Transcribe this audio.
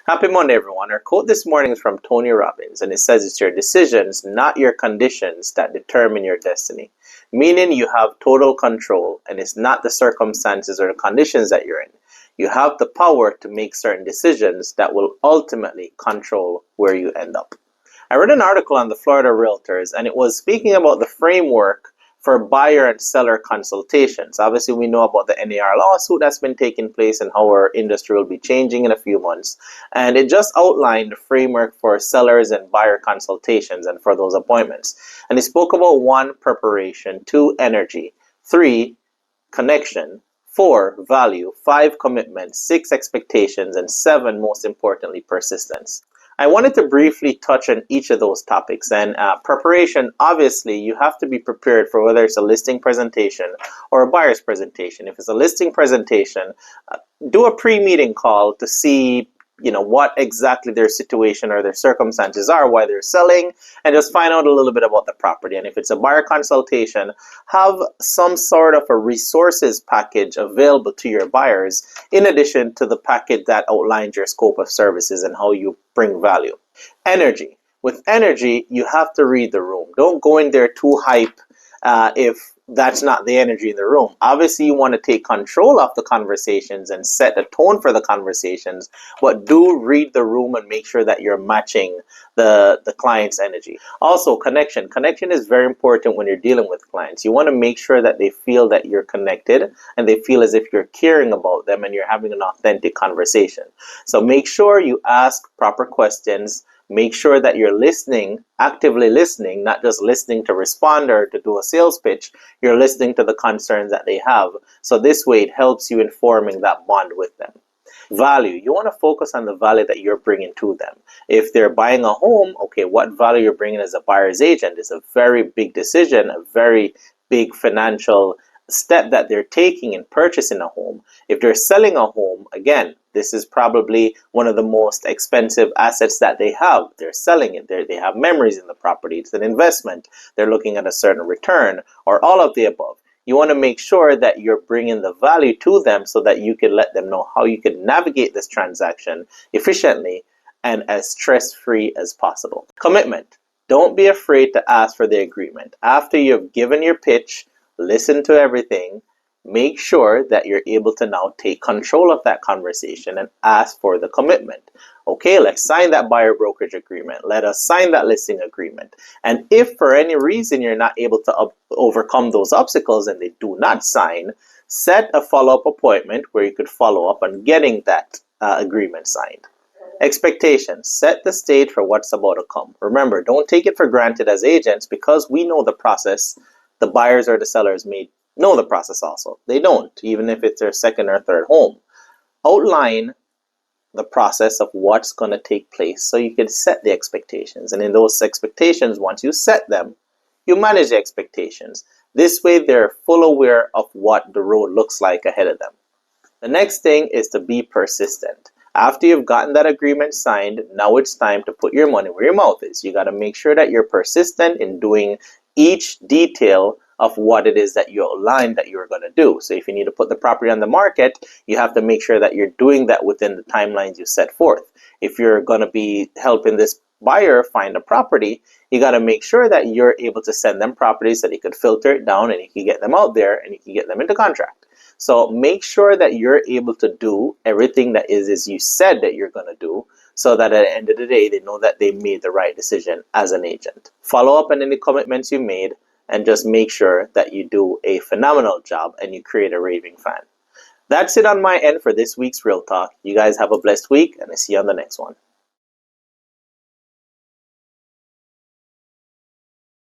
Happy Monday, everyone. Our quote this morning is from Tony Robbins, and it says it's your decisions, not your conditions, that determine your destiny. Meaning you have total control, and it's not the circumstances or the conditions that you're in. You have the power to make certain decisions that will ultimately control where you end up. I read an article on the Florida Realtors, and it was speaking about the framework for buyer and seller consultations. Obviously, we know about the NAR lawsuit that's been taking place and how our industry will be changing in a few months. And it just outlined the framework for sellers and buyer consultations and for those appointments. And it spoke about 1, preparation, 2, energy, 3, connection, 4, value, 5, commitment, 6, expectations, and 7, most importantly, persistence. I wanted to briefly touch on each of those topics. And preparation, obviously, you have to be prepared for whether it's a listing presentation or a buyer's presentation. If it's a listing presentation, do a pre-meeting call to see what exactly their situation or their circumstances are, why they're selling, and just find out a little bit about the property. And if it's a buyer consultation, have some sort of a resources package available to your buyers in addition to the package that outlines your scope of services and how you bring value. Energy. With energy, you have to read the room. Don't go in there too hype if that's not the energy in the room. Obviously, you want to take control of the conversations and set a tone for the conversations, but do read the room and make sure that you're matching the client's energy. Also, connection. Connection is very important when you're dealing with clients. You want to make sure that they feel that you're connected and they feel as if you're caring about them and you're having an authentic conversation. So make sure you ask proper questions. Make sure that you're listening, actively listening, not just listening to respond or to do a sales pitch. You're listening to the concerns that they have. So this way it helps you in forming that bond with them. Value. You want to focus on the value that you're bringing to them. If they're buying a home, okay, what value you're bringing as a buyer's agent is a very big decision, a very big financial step that they're taking in purchasing a home. If they're selling a home, again, this is probably one of the most expensive assets that they have. They're selling it. They have memories in the property. It's an investment. They're looking at a certain return or all of the above. You want to make sure that you're bringing the value to them so that you can let them know how you can navigate this transaction efficiently and as stress-free as possible. Commitment. Don't be afraid to ask for the agreement. After you've given your pitch, listen to everything, make sure that you're able to now take control of that conversation and ask for the commitment. Okay, let's sign that buyer brokerage agreement. Let us sign that listing agreement. And if for any reason you're not able to overcome those obstacles and they do not sign, set a follow-up appointment where you could follow up on getting that agreement signed. Expectations. Set the stage for what's about to come. Remember, don't take it for granted as agents because we know the process. The buyers or the sellers may know the process also. They don't, even if it's their second or third home. Outline the process of what's going to take place so you can set the expectations. And in those expectations, once you set them, you manage the expectations. This way, they're full aware of what the road looks like ahead of them. The next thing is to be persistent. After you've gotten that agreement signed, now it's time to put your money where your mouth is. You got to make sure that you're persistent in doing each detail of what it is that you outlined that you're going to do. So if you need to put the property on the market, you have to make sure that you're doing that within the timelines you set forth. If you're going to be helping this buyer find a property, you got to make sure that you're able to send them properties so they could filter it down and you can get them out there and you can get them into contract. So make sure that you're able to do everything that is as you said that you're going to do, so that at the end of the day, they know that they made the right decision as an agent. Follow up on any commitments you made and just make sure that you do a phenomenal job and you create a raving fan. That's it on my end for this week's Real Talk. You guys have a blessed week and I'll see you on the next one.